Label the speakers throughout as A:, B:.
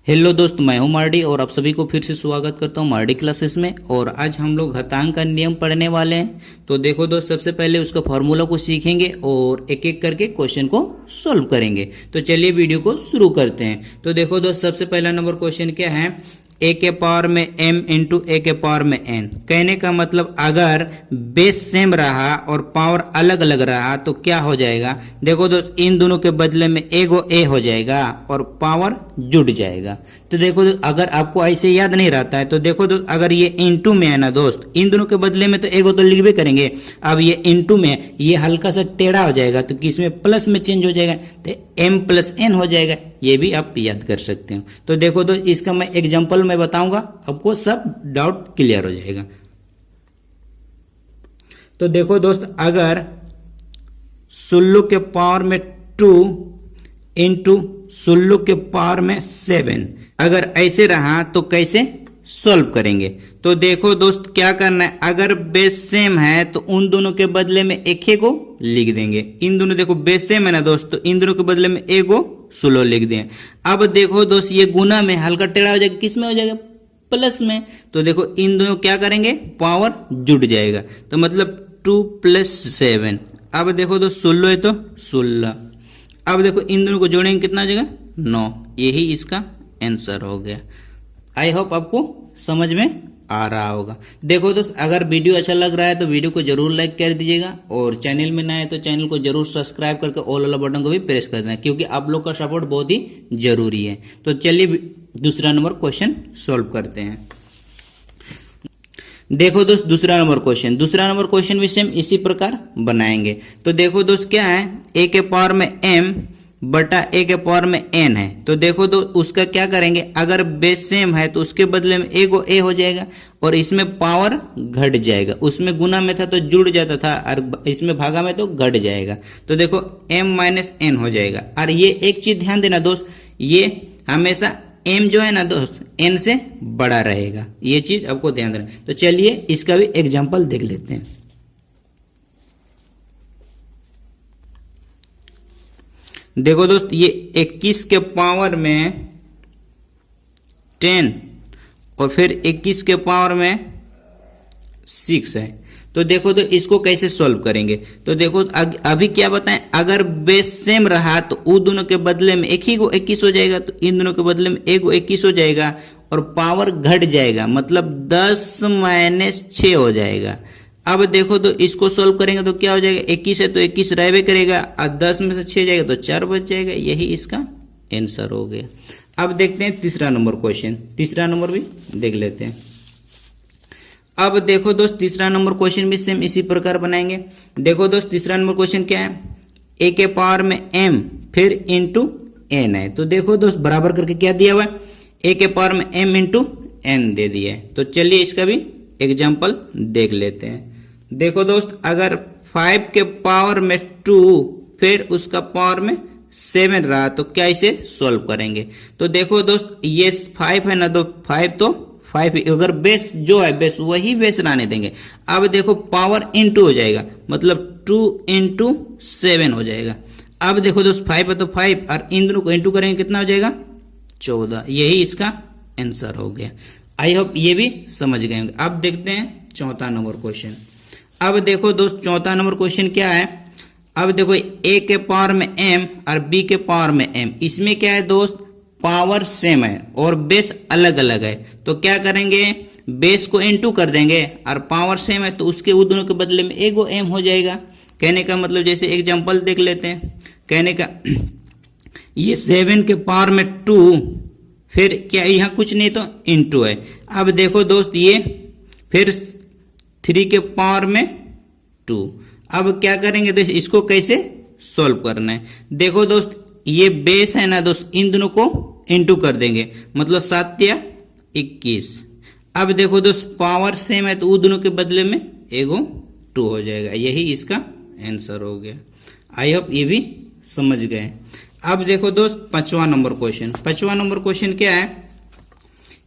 A: Hello दोस्त, मैं हूं मार्डी और आप सभी को फिर से स्वागत करता हूं मार्डी क्लासेस में। और आज हम लोग घातांक का नियम पढ़ने वाले हैं। तो देखो दोस्त, सबसे पहले उसका फॉर्मूला को सीखेंगे और एक एक करके क्वेश्चन को सॉल्व करेंगे। तो चलिए वीडियो को शुरू करते हैं। तो देखो दोस्त, सबसे पहला नंबर क्वेश्चन क्या है, ए के पावर में m इंटू ए के पावर में n। कहने का मतलब अगर बेस सेम रहा और पावर अलग अलग रहा तो क्या हो जाएगा। देखो दोस्त, इन दोनों के बदले में एगो ए हो जाएगा और पावर जुड़ जाएगा। तो देखो दोस्त, अगर आपको ऐसे याद नहीं रहता है तो देखो दोस्त, अगर ये इंटू में है ना दोस्त, इन दोनों के बदले में तो एगो तो लिखबे करेंगे। अब ये इंटू में ये हल्का सा टेढ़ा हो जाएगा तो किसमें प्लस में चेंज हो जाएगा, तो m प्लस n हो जाएगा। ये भी आप याद कर सकते हो। तो देखो दोस्त, इसका मैं एग्जांपल में बताऊंगा, आपको सब डाउट क्लियर हो जाएगा। तो देखो दोस्त, अगर 16 के पावर में 2 इंटू 16 के पावर में 7 अगर ऐसे रहा तो कैसे सॉल्व करेंगे। तो देखो दोस्त, क्या करना है, अगर बेस सेम है तो उन दोनों के बदले में एक को लिख देंगे। इन दोनों देखो बेस सेम है ना दोस्त, तो इन दोनों के बदले में एगो 16 लिख दें। अब देखो दोस्त, ये गुना में हल्का टेढ़ा हो जाएगा, किस में हो जाएगा, प्लस में। तो देखो इन दोनों क्या करेंगे, पावर जुड़ जाएगा। तो मतलब 2 + 7। अब देखो दोस्त, 16 है तो 16। अब देखो इन दोनों को जोड़ेंगे, कितना हो जाएगा, 9। यही इसका आंसर हो गया। आई होप आपको समझ में आ रहा होगा। देखो दोस्त, अगर वीडियो अच्छा लग रहा है तो वीडियो को जरूर लाइक कर दीजिएगा और चैनल में नया है तो चैनल को जरूर सब्सक्राइब करके ऑल वाला बटन को भी प्रेस कर देना, क्योंकि आप लोग का सपोर्ट बहुत ही जरूरी है। तो चलिए दूसरा नंबर क्वेश्चन सॉल्व करते हैं। देखो दोस्त, दूसरा नंबर क्वेश्चन भी सेम इसी प्रकार बनाएंगे। तो देखो दोस्त, क्या है, ए के पावर में m बटा ए के पावर में n है। तो देखो तो उसका क्या करेंगे, अगर बेस सेम है तो उसके बदले में एगो ए हो जाएगा और इसमें पावर घट जाएगा। उसमें गुना में था तो जुड़ जाता था और इसमें भागा में तो घट जाएगा। तो देखो m माइनस n हो जाएगा। और ये एक चीज ध्यान देना दोस्त, ये हमेशा m जो है ना दोस्त n से बड़ा रहेगा, ये चीज आपको ध्यान देना। तो चलिए इसका भी एग्जाम्पल देख लेते हैं। देखो दोस्त, ये 21 के पावर में 10 और फिर 21 के पावर में 6 है। तो देखो तो इसको कैसे सॉल्व करेंगे। तो देखो अभी क्या बताएं, अगर बेस सेम रहा तो उन दोनों के बदले में एक ही को 21 हो जाएगा, तो इन दोनों के बदले में एक को 21 हो जाएगा और पावर घट जाएगा, मतलब 10 - 6 हो जाएगा। अब देखो तो इसको सॉल्व करेंगे तो क्या हो जाएगा, 21 है तो 21 रहबे करेगा और 10 में से 6 जाएगा तो 4 बच जाएगा। यही इसका आंसर हो गया। अब देखते हैं तीसरा नंबर क्वेश्चन, तीसरा नंबर भी देख लेते हैं। अब देखो दोस्त, तीसरा नंबर क्वेश्चन भी सेम इसी प्रकार बनाएंगे। देखो दोस्त, तीसरा नंबर क्वेश्चन क्या है, ए के पावर में m फिर इंटू n है। तो देखो दोस्त, बराबर करके क्या दिया हुआ है, ए के पावर में m इंटू n दे दिया है। तो चलिए इसका भी एग्जाम्पल देख लेते हैं। देखो दोस्त, अगर 5 के पावर में 2 फिर उसका पावर में 7 रहा तो क्या इसे सॉल्व करेंगे। तो देखो दोस्त, ये 5 है ना, तो 5 तो 5, अगर बेस जो है बेस वही बेस रहने देंगे। अब देखो पावर इंटू हो जाएगा, मतलब 2 इंटू 7 हो जाएगा। अब देखो दोस्त, 5 है तो 5 और इन दोनों को इंटू करेंगे, कितना हो जाएगा, 14। यही इसका आंसर हो गया। आई होप ये भी समझ गए होंगे। अब देखते हैं चौथा नंबर क्वेश्चन। अब देखो दोस्त, चौथा नंबर क्वेश्चन क्या है, अब देखो ए के पावर में m और b के पावर में m, इसमें क्या है दोस्त, पावर सेम है और बेस अलग अलग है। तो क्या करेंगे, बेस को इंटू कर देंगे और पावर सेम है तो उसके वो दोनों के बदले में एगो m हो जाएगा। कहने का मतलब, जैसे एग्जांपल देख लेते हैं। कहने का ये 7 के पावर में 2 फिर क्या, यहाँ कुछ नहीं तो इंटू है। अब देखो दोस्त, ये फिर 3 के पावर में 2। अब क्या करेंगे दोस्त, इसको कैसे सॉल्व करना है। देखो दोस्त, ये बेस है ना दोस्त, इन दोनों को इंटू कर देंगे, मतलब 7 या 21। अब देखो दोस्त, पावर सेम है तो उन दोनों के बदले में एगो 2 हो जाएगा। यही इसका आंसर हो गया। आई होप ये भी समझ गए। अब देखो दोस्त, पांचवा नंबर क्वेश्चन क्या है,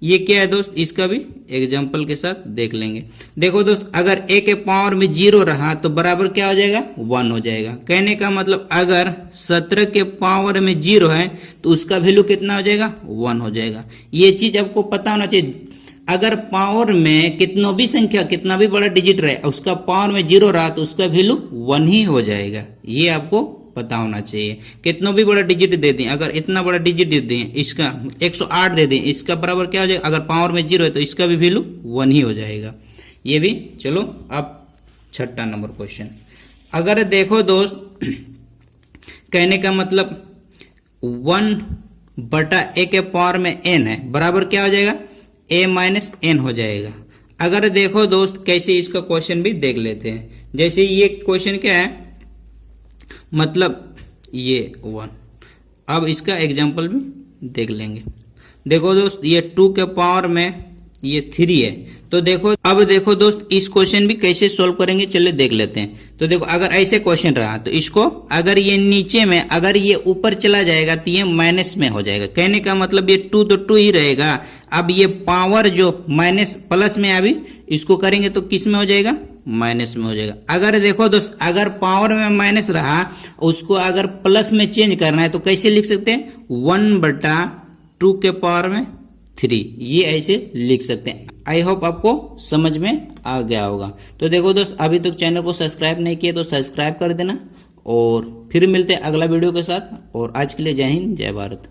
A: ये क्या है दोस्त, इसका भी एग्जाम्पल के साथ देख लेंगे। देखो दोस्त, अगर a के पावर में 0 रहा तो बराबर क्या हो जाएगा, 1 हो जाएगा। कहने का मतलब अगर 17 के पावर में 0 है तो उसका वैल्यू कितना हो जाएगा, 1 हो जाएगा। ये चीज आपको पता होना चाहिए। अगर पावर में कितना भी संख्या, कितना भी बड़ा डिजिट रहे, उसका पावर में 0 रहा तो उसका वैल्यू 1 ही हो जाएगा। ये आपको पता होना चाहिए। कितना भी बड़ा डिजिट दे दें, अगर इतना बड़ा डिजिट दे दें, इसका 108 दे दें, इसका बराबर क्या हो जाएगा, अगर पावर में 0 है तो इसका भी वैल्यू 1 ही हो जाएगा। ये भी चलो। अब 6ठा नंबर क्वेश्चन, अगर देखो दोस्त, कहने का मतलब 1/a के पावर में n है, बराबर क्या हो जाएगा, a माइनस n हो जाएगा। अगर देखो दोस्त, कैसे इसका क्वेश्चन भी देख लेते हैं। जैसे ये क्वेश्चन क्या है, मतलब ये 1। अब इसका एग्जाम्पल भी देख लेंगे। देखो दोस्त, ये 2 के पावर में ये 3 है, तो देखो, अब देखो दोस्त, इस क्वेश्चन भी कैसे सोल्व करेंगे, चलिए देख लेते हैं। तो देखो, अगर ऐसे क्वेश्चन रहा तो इसको, अगर ये नीचे में, अगर ये ऊपर चला जाएगा तो ये माइनस में हो जाएगा। कहने का मतलब ये 2 तो 2 ही रहेगा। अब ये पावर जो माइनस प्लस में, अभी इसको करेंगे तो किस में हो जाएगा, माइनस में हो जाएगा। अगर देखो दोस्त, अगर पावर में माइनस रहा, उसको अगर प्लस में चेंज करना है तो कैसे लिख सकते हैं, 1/2 के पावर में 3, ये ऐसे लिख सकते हैं। आई होप आपको समझ में आ गया होगा। तो देखो दोस्त, अभी तक चैनल को सब्सक्राइब नहीं किया तो सब्सक्राइब कर देना, और फिर मिलते हैं अगला वीडियो के साथ। और आज के लिए जय हिंद, जय भारत।